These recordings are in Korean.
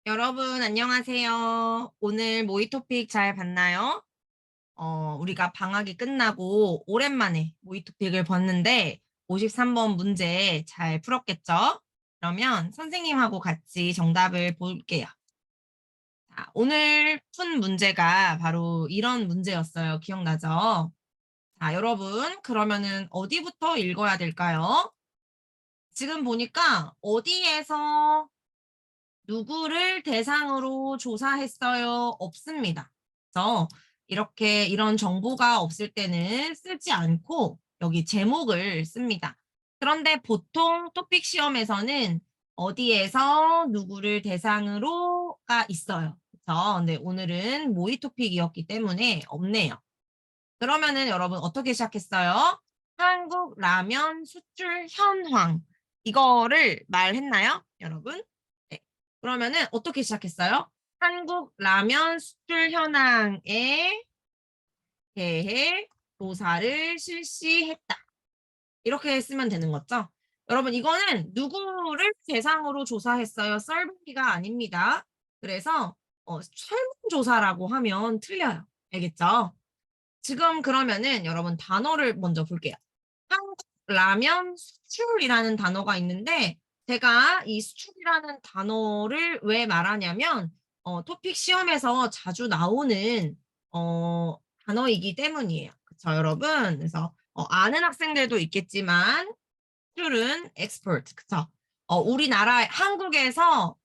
여러분, 안녕하세요. 오늘 모의 토픽 잘 봤나요? 우리가 방학이 끝나고 오랜만에 모의 토픽을 봤는데 53번 문제 잘 풀었겠죠? 그러면 선생님하고 같이 정답을 볼게요. 자, 오늘 푼 문제가 바로 이런 문제였어요. 기억나죠? 자, 여러분, 그러면은 어디부터 읽어야 될까요? 지금 보니까 어디에서 누구를 대상으로 조사했어요? 없습니다. 그래서 이렇게 이런 정보가 없을 때는 쓰지 않고 여기 제목을 씁니다. 그런데 보통 토픽 시험에서는 어디에서 누구를 대상으로가 있어요. 그렇죠? 근데 오늘은 모의 토픽이었기 때문에 없네요. 그러면은 여러분 어떻게 시작했어요? 한국 라면 수출 현황. 이거를 말했나요, 여러분? 네. 그러면은 어떻게 시작했어요? 한국 라면 수출 현황에 대해 조사를 실시했다. 이렇게 쓰면 되는 거죠? 여러분, 이거는 누구를 대상으로 조사했어요? 썰보기가 아닙니다. 그래서 설문조사라고 하면 틀려요. 알겠죠? 지금 그러면은 여러분 단어를 먼저 볼게요. 한국 라면 수출이라는 단어가 있는데 제가 이 수출이라는 단어를 왜 말하냐면 토픽 시험에서 자주 나오는 어, 단어이기 때문이에요. 그쵸, 여러분? 그래서 아는 학생들도 있겠지만 수출은 export, 그쵸? 우리나라 한국에서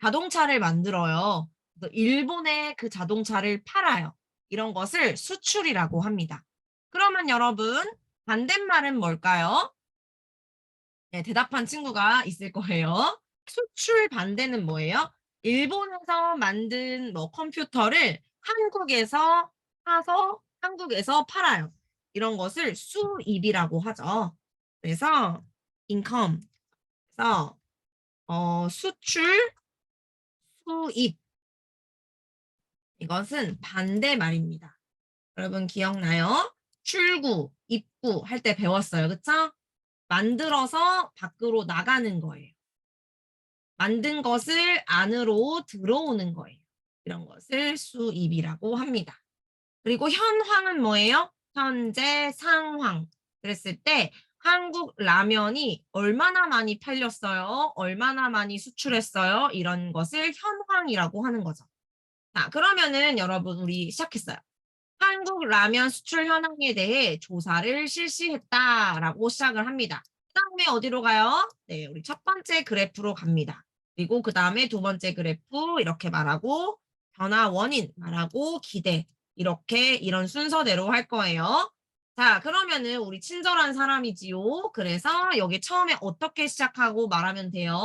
자동차를 만들어요. 그래서 일본에 그 자동차를 팔아요. 이런 것을 수출이라고 합니다. 그러면 여러분, 반대말은 뭘까요? 네, 대답한 친구가 있을 거예요. 수출 반대는 뭐예요? 일본에서 만든 컴퓨터를 한국에서 사서 한국에서 팔아요. 이런 것을 수입이라고 하죠. 그래서 income, 그래서 수출, 수입 이것은 반대말입니다. 여러분 기억나요? 출구, 입구 할 때 배웠어요. 그쵸? 만들어서 밖으로 나가는 거예요. 만든 것을 안으로 들어오는 거예요. 이런 것을 수입이라고 합니다. 그리고 현황은 뭐예요? 현재 상황. 그랬을 때 한국 라면이 얼마나 많이 팔렸어요? 얼마나 많이 수출했어요? 이런 것을 현황이라고 하는 거죠. 자, 그러면은 여러분 우리 시작했어요. 한국 라면 수출 현황에 대해 조사를 실시했다라고 시작을 합니다. 그 다음에 어디로 가요? 네, 우리 첫 번째 그래프로 갑니다. 그리고 그 다음에 두 번째 그래프 이렇게 말하고 변화 원인 말하고 기대 이렇게 이런 순서대로 할 거예요. 자, 그러면은 우리 친절한 사람이지요. 그래서 여기 처음에 어떻게 시작하고 말하면 돼요?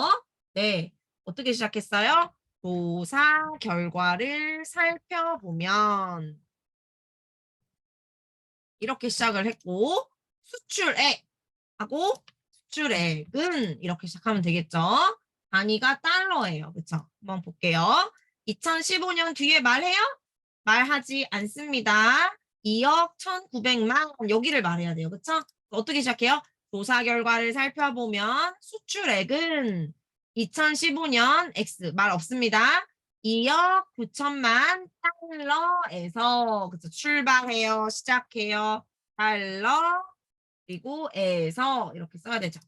네, 어떻게 시작했어요? 조사 결과를 살펴보면 이렇게 시작을 했고 수출액 하고 수출액은 이렇게 시작하면 되겠죠. 단위가 달러예요. 그쵸? 한번 볼게요. 2015년 뒤에 말해요? 말하지 않습니다. 2억 1,900만 여기를 말해야 돼요. 그쵸? 어떻게 시작해요? 조사 결과를 살펴보면 수출액은 2015년 X 말 없습니다. 2억 9천만 달러에서 그쵸? 출발해요. 시작해요. 달러 그리고 에서 이렇게 써야 되죠.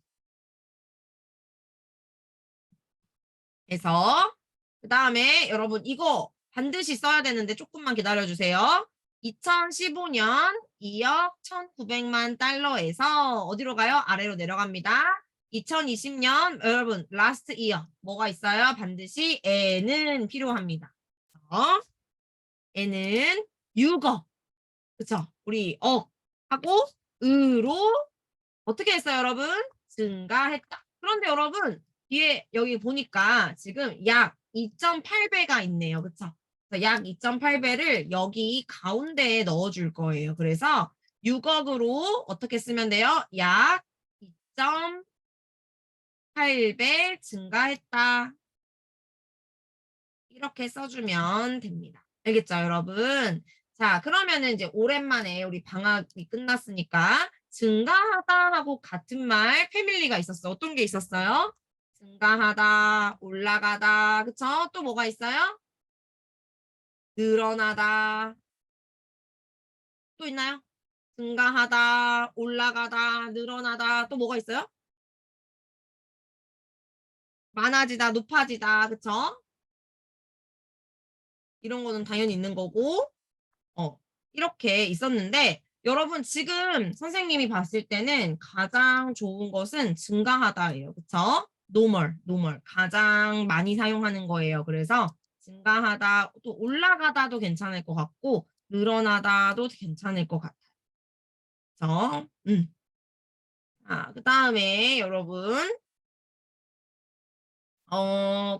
에서 그 다음에 여러분 이거 반드시 써야 되는데 조금만 기다려주세요. 2015년 2억 1,900만 달러에서 어디로 가요? 아래로 내려갑니다. 2020년 여러분 last year 뭐가 있어요? 반드시 에는 필요합니다. 에는 6억 그쵸? 우리 하고 으로 어떻게 했어요, 여러분? 증가했다. 그런데 여러분, 뒤에 여기 보니까 지금 약 2.8배가 있네요. 그쵸? 그래서 약 2.8배를 여기 가운데에 넣어줄 거예요. 그래서 6억으로 어떻게 쓰면 돼요? 약 2.8배 증가했다. 이렇게 써주면 됩니다. 알겠죠, 여러분? 자, 그러면은 이제 오랜만에 우리 방학이 끝났으니까 증가하다 하고 같은 말 패밀리가 있었어. 어떤 게 있었어요? 증가하다, 올라가다, 그쵸? 또 뭐가 있어요? 늘어나다. 또 있나요? 증가하다, 올라가다, 늘어나다. 또 뭐가 있어요? 많아지다, 높아지다, 그쵸? 이런 거는 당연히 있는 거고, 이렇게 있었는데, 여러분 지금 선생님이 봤을 때는 가장 좋은 것은 증가하다예요. 그쵸? normal. 가장 많이 사용하는 거예요. 그래서 증가하다, 또 올라가다도 괜찮을 것 같고, 늘어나다도 괜찮을 것 같아요. 그쵸? 그 다음에 여러분,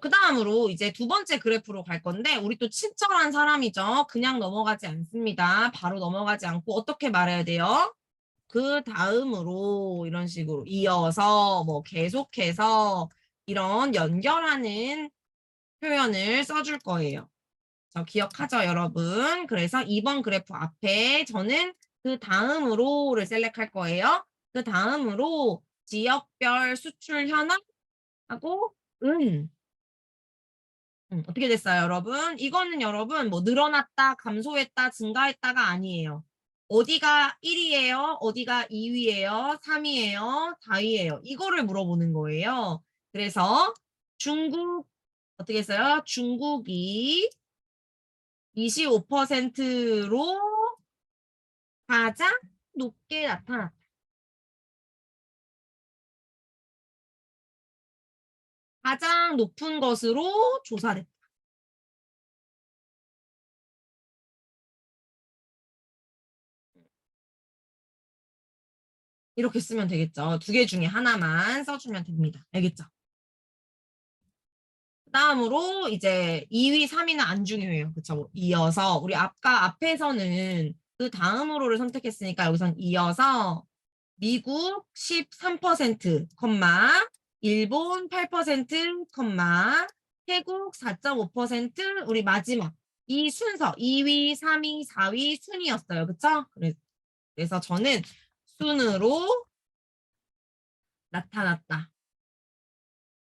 그 다음으로 이제 두 번째 그래프로 갈 건데, 우리 또 친절한 사람이죠. 그냥 넘어가지 않습니다. 바로 넘어가지 않고 어떻게 말해야 돼요? 그 다음으로 이런 식으로 이어서 뭐 계속해서 이런 연결하는 표현을 써줄 거예요. 저 기억하죠, 여러분? 그래서 2번 그래프 앞에 저는 그 다음으로를 셀렉할 거예요. 그 다음으로 지역별 수출 현황하고 어떻게 됐어요, 여러분? 이거는 여러분 뭐 늘어났다, 감소했다, 증가했다가 아니에요. 어디가 1위예요? 어디가 2위예요? 3위예요? 4위예요? 이거를 물어보는 거예요. 그래서 중국 어떻게 했어요? 중국이 25%로 가장 높게 나타났다. 가장 높은 것으로 조사됐다. 이렇게 쓰면 되겠죠. 두 개 중에 하나만 써주면 됩니다. 알겠죠? 다음으로 이제 2위, 3위는 안 중요해요. 그쵸? 이어서 우리 아까 앞에서는 그 다음으로를 선택했으니까 여기선 이어서 미국 13%, 일본 8%, 태국 4.5%, 우리 마지막 이 순서 2위, 3위, 4위 순이었어요. 그쵸? 그래서 저는 순으로 나타났다.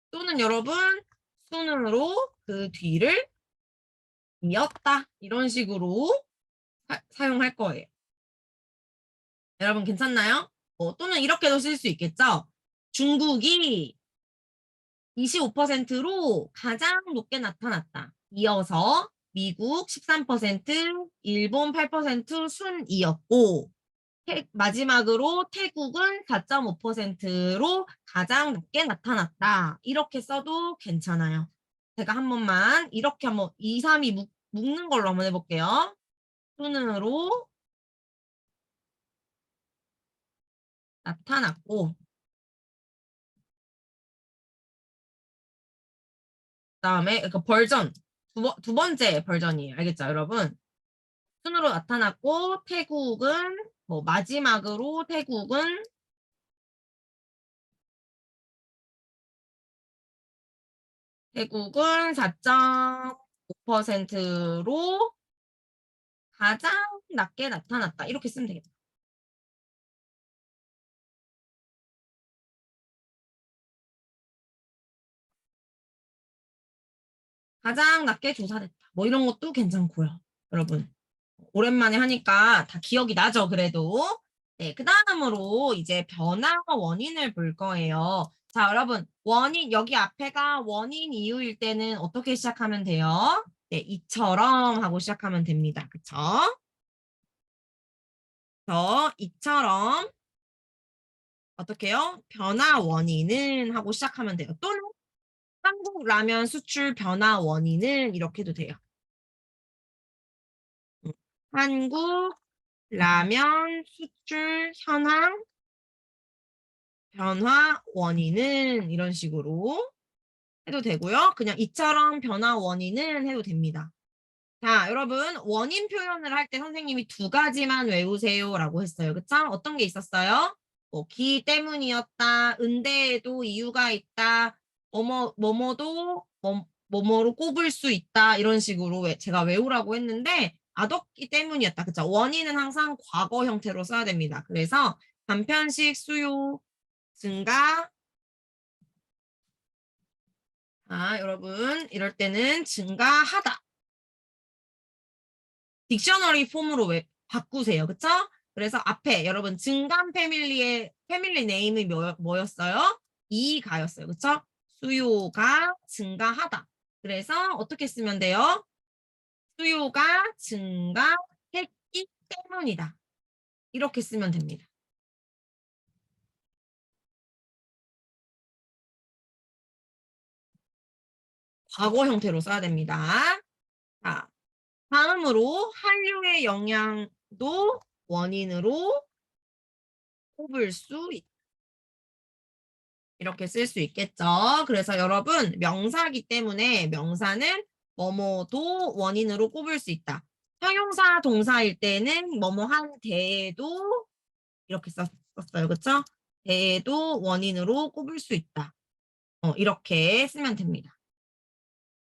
또는 여러분 순으로 그 뒤를 이었다. 이런 식으로 사용할 거예요. 여러분 괜찮나요? 또는 이렇게도 쓸 수 있겠죠? 중국이 25%로 가장 높게 나타났다. 이어서 미국 13%, 일본 8% 순이었고 마지막으로 태국은 4.5%로 가장 낮게 나타났다. 이렇게 써도 괜찮아요. 제가 한 번만 이렇게 한번 2, 3이 묶는 걸로 한번 해볼게요. 순으로 나타났고 그다음에 그 버전 두 번째 버전이에요. 알겠죠, 여러분? 순으로 나타났고 태국은 뭐 마지막으로 태국은 4.5%로 가장 낮게 나타났다. 이렇게 쓰면 되겠다. 가장 낮게 조사됐다. 뭐 이런 것도 괜찮고요. 여러분. 오랜만에 하니까 다 기억이 나죠, 그래도. 네, 그 다음으로 이제 변화 원인을 볼 거예요. 자, 여러분, 원인, 여기 앞에가 원인 이유일 때는 어떻게 시작하면 돼요? 네, 이처럼 하고 시작하면 됩니다. 그쵸? 이처럼 어떻게 해요? 변화 원인은 하고 시작하면 돼요. 또는 한국 라면 수출 변화 원인은 이렇게 해도 돼요. 한국 라면 수출 현황 변화 원인은 이런 식으로 해도 되고요. 그냥 이처럼 변화 원인은 해도 됩니다. 자, 여러분 원인 표현을 할 때 선생님이 두 가지만 외우세요라고 했어요. 그쵸? 어떤 게 있었어요? 기 때문이었다. 은대에도 이유가 있다. 뭐뭐도 뭐뭐로 꼽을 수 있다. 이런 식으로 제가 외우라고 했는데 아덕기 때문이었다. 그쵸? 원인은 항상 과거 형태로 써야 됩니다. 그래서 간편식 수요 증가 여러분 이럴 때는 증가하다. 딕셔너리 폼으로 바꾸세요. 그쵸? 그래서 앞에 여러분 증감 패밀리의 패밀리 네임이 뭐였어요? 이가였어요. 그쵸? 수요가 증가하다. 그래서 어떻게 쓰면 돼요? 수요가 증가했기 때문이다. 이렇게 쓰면 됩니다. 과거 형태로 써야 됩니다. 자, 다음으로 한류의 영향도 원인으로 꼽을 수 있다. 이렇게 쓸 수 있겠죠. 그래서 여러분 명사기 때문에 명사는 뭐뭐도 원인으로 꼽을 수 있다. 형용사 동사일 때는 뭐뭐 한 대도 이렇게 썼어요. 그쵸? 대도 원인으로 꼽을 수 있다. 이렇게 쓰면 됩니다.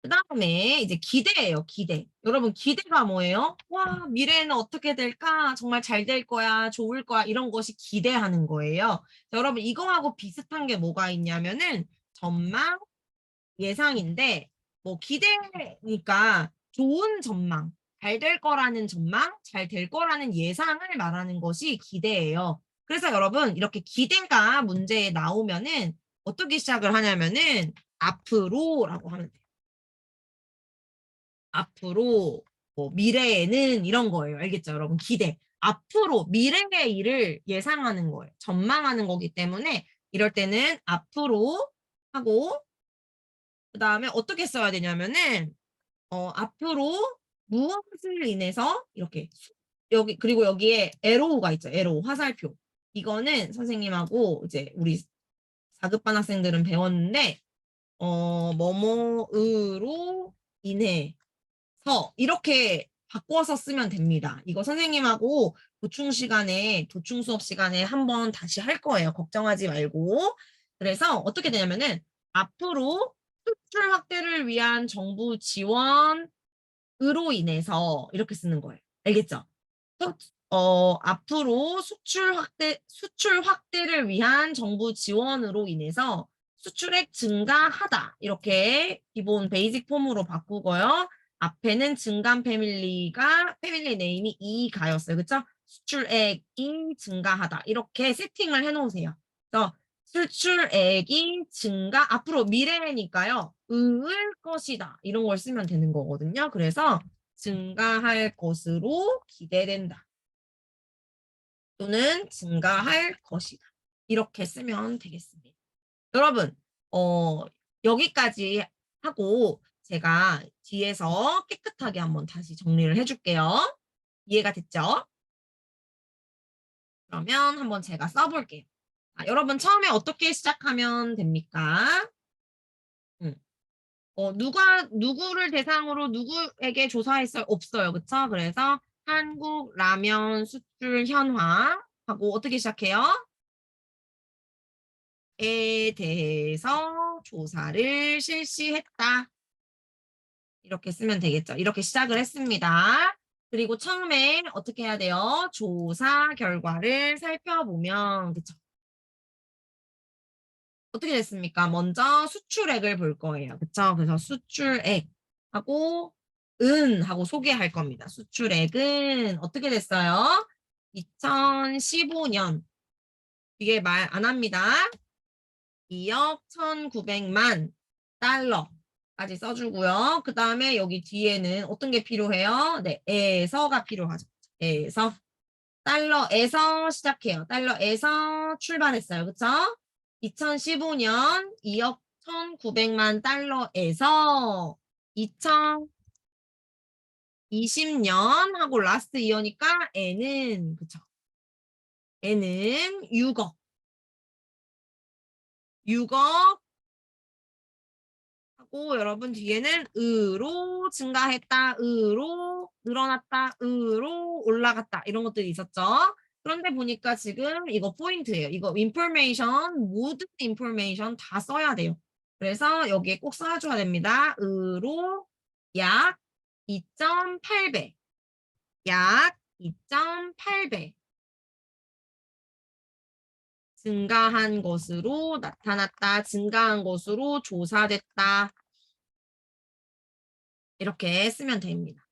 그 다음에 이제 기대예요, 기대. 여러분, 기대가 뭐예요? 와, 미래에는 어떻게 될까? 정말 잘 될 거야, 좋을 거야, 이런 것이 기대하는 거예요. 여러분, 이거하고 비슷한 게 뭐가 있냐면은 전망, 예상인데, 뭐 기대니까 좋은 전망, 잘 될 거라는 전망, 잘 될 거라는 예상을 말하는 것이 기대예요. 그래서 여러분, 이렇게 기대가 문제에 나오면은 어떻게 시작을 하냐면은 앞으로라고 하면 돼요. 앞으로 뭐 미래에는 이런 거예요. 알겠죠? 여러분 기대. 앞으로 미래의 일을 예상하는 거예요. 전망하는 거기 때문에 이럴 때는 앞으로 하고 그다음에 어떻게 써야 되냐면은 앞으로 무엇을 인해서 이렇게 여기 그리고 여기에 에로우가 있죠. 에로우 화살표. 이거는 선생님하고 이제 우리 4급반 학생들은 배웠는데 뭐뭐으로 인해 이렇게 바꿔서 쓰면 됩니다. 이거 선생님하고 도충 수업 시간에 한번 다시 할 거예요. 걱정하지 말고. 그래서 어떻게 되냐면은 앞으로 수출 확대를 위한 정부 지원으로 인해서 이렇게 쓰는 거예요. 알겠죠? 앞으로 수출 확대를 위한 정부 지원으로 인해서 수출액 증가하다. 이렇게 기본 베이직 폼으로 바꾸고요. 앞에는 증감 패밀리 네임이 이가였어요. 그쵸? 수출액이 증가하다. 이렇게 세팅을 해놓으세요. 그래서 수출액이 앞으로 미래니까요. 을 것이다. 이런 걸 쓰면 되는 거거든요. 그래서 증가할 것으로 기대된다. 또는 증가할 것이다. 이렇게 쓰면 되겠습니다. 여러분, 여기까지 하고 제가 뒤에서 깨끗하게 한번 다시 정리를 해줄게요. 이해가 됐죠? 그러면 한번 제가 써볼게요. 여러분 처음에 어떻게 시작하면 됩니까? 누구를 대상으로 누구에게 조사했어요? 없어요. 그쵸? 그래서 한국 라면 수출 현황 하고 어떻게 시작해요? 에 대해서 조사를 실시했다. 이렇게 쓰면 되겠죠. 이렇게 시작을 했습니다. 그리고 처음에 어떻게 해야 돼요? 조사 결과를 살펴보면, 그쵸? 어떻게 됐습니까? 먼저 수출액을 볼 거예요. 그쵸? 그래서 수출액 하고 하고 소개할 겁니다. 수출액은 어떻게 됐어요? 2015년 이게 말 안 합니다. 2억 1,900만 달러까지 써주고요. 그 다음에 여기 뒤에는 어떤 게 필요해요? 네, 에서가 필요하죠. 에서 달러에서 시작해요. 달러에서 출발했어요. 그쵸? 2015년 2억 1,900만 달러에서 2020년 하고 라스트 이어니까 N은 그쵸? N은 6억 하고 여러분 뒤에는 으로 증가했다, 으로 늘어났다, 으로 올라갔다 이런 것들이 있었죠. 그런데 보니까 지금 이거 포인트예요. 이거 모든 인포메이션 다 써야 돼요. 그래서 여기에 꼭 써줘야 됩니다. 으로 약 2.8배, 약 2.8배 증가한 것으로 나타났다, 증가한 것으로 조사됐다. 이렇게 쓰면 됩니다.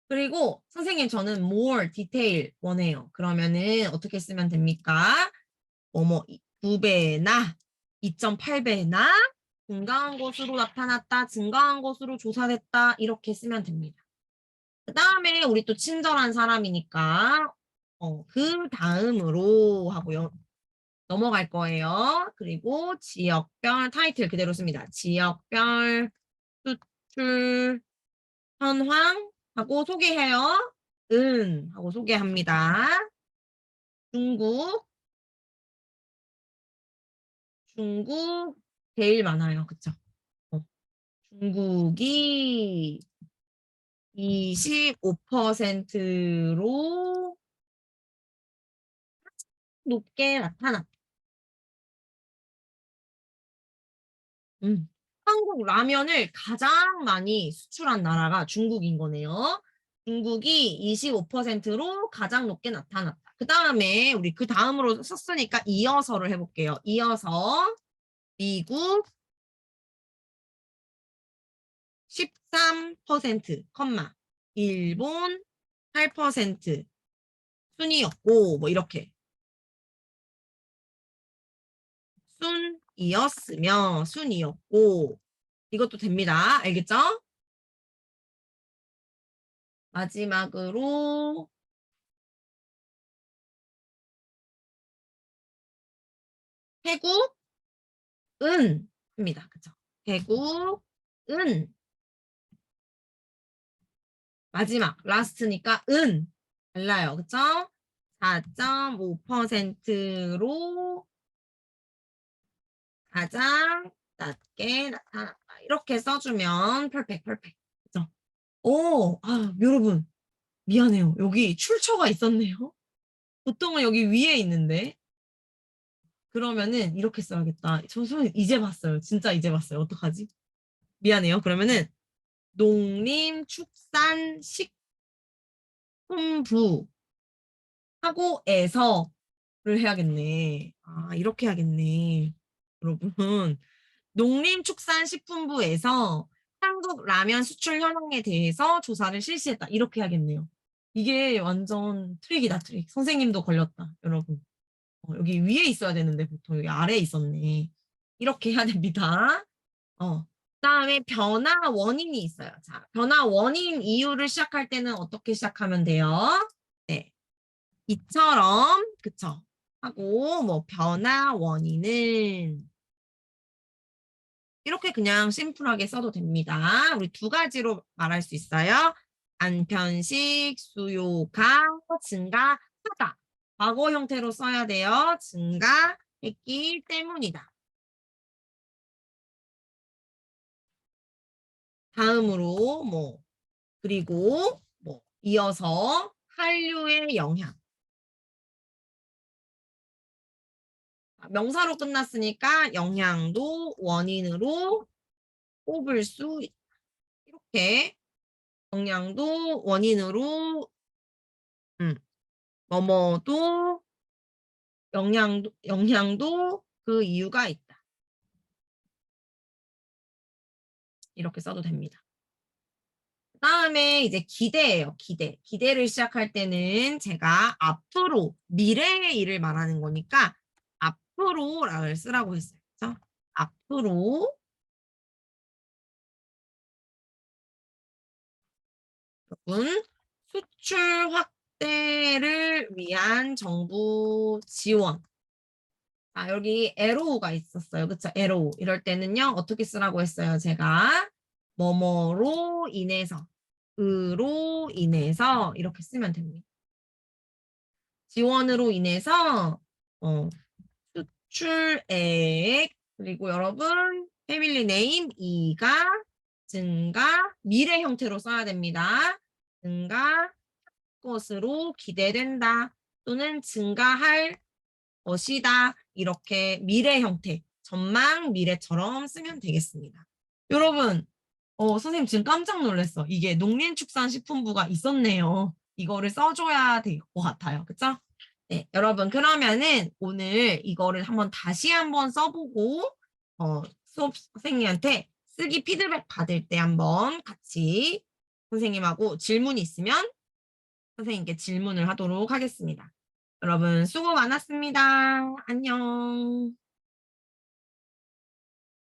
그리고 선생님 저는 more detail 원해요. 그러면은 어떻게 쓰면 됩니까? 2배나 2.8배나 증가한 것으로 나타났다, 증가한 것으로 조사됐다 이렇게 쓰면 됩니다. 그 다음에 우리 또 친절한 사람이니까 그 다음으로 하고 넘어갈 거예요. 그리고 지역별 타이틀 그대로 씁니다. 지역별 수출 현황 하고 소개해요. 하고 소개합니다. 중국 제일 많아요. 그쵸? 중국이 25%로 높게 나타났다. 한국 라면을 가장 많이 수출한 나라가 중국인 거네요. 중국이 25%로 가장 높게 나타났다. 그 다음에 우리 그 다음으로 썼으니까 이어서를 해볼게요. 이어서 미국 13%, 일본 8% 순이었고 뭐 이렇게 순이었고 이것도 됩니다. 알겠죠? 마지막으로 태국은 입니다. 그쵸? 태국은 마지막 라스트니까 달라요. 그쵸? 4.5%로 가장 낮게 나타났다. 이렇게 써주면 퍼펙트. 그죠? 여러분 미안해요. 여기 출처가 있었네요. 보통은 여기 위에 있는데 그러면은 이렇게 써야겠다. 저 선생님 이제 봤어요. 진짜 이제 봤어요. 어떡하지? 미안해요. 그러면은 농림축산식품부 하고에서를 해야겠네. 이렇게 해야겠네. 여러분, 농림축산식품부에서 한국 라면 수출 현황에 대해서 조사를 실시했다. 이렇게 해야겠네요. 이게 완전 트릭이다, 트릭. 선생님도 걸렸다, 여러분. 여기 위에 있어야 되는데 보통 여기 아래에 있었네. 이렇게 해야 됩니다. 그다음에 변화 원인이 있어요. 자, 변화 원인 이유를 시작할 때는 어떻게 시작하면 돼요? 네. 이처럼 그쵸? 하고 뭐 변화 원인은 이렇게 그냥 심플하게 써도 됩니다. 우리 두 가지로 말할 수 있어요. 안편식 수요가 증가하다. 과거 형태로 써야 돼요. 증가했기 때문이다. 다음으로 그리고 이어서 한류의 영향. 명사로 끝났으니까 영향도 원인으로 꼽을 수 있다. 이렇게 영향도 원인으로 뭐뭐도 영향도 그 이유가 있다. 이렇게 써도 됩니다. 그다음에 이제 기대예요. 기대를 시작할 때는 제가 앞으로 미래의 일을 말하는 거니까 앞으로를 쓰라고 했어요. 그렇죠? 앞으로 여러분 수출 확대를 위한 정부 지원. 여기 에로우가 있었어요. 그쵸? 에로우. 이럴 때는요. 어떻게 쓰라고 했어요? 제가 뭐뭐로 인해서 으로 인해서 이렇게 쓰면 됩니다. 지원으로 인해서 수출액 그리고 여러분 패밀리 네임 2가 증가 미래 형태로 써야 됩니다. 증가 것으로 기대된다 또는 증가할 것이다 이렇게 미래 형태 전망 미래처럼 쓰면 되겠습니다. 여러분 선생님 지금 깜짝 놀랐어. 이게 농림축산식품부가 있었네요. 이거를 써줘야 될 것 같아요. 그쵸? 네, 여러분 그러면은 오늘 이거를 다시 한번 써보고 수업 선생님한테 쓰기 피드백 받을 때 한번 같이 선생님하고 질문이 있으면 선생님께 질문을 하도록 하겠습니다. 여러분 수고 많았습니다. 안녕.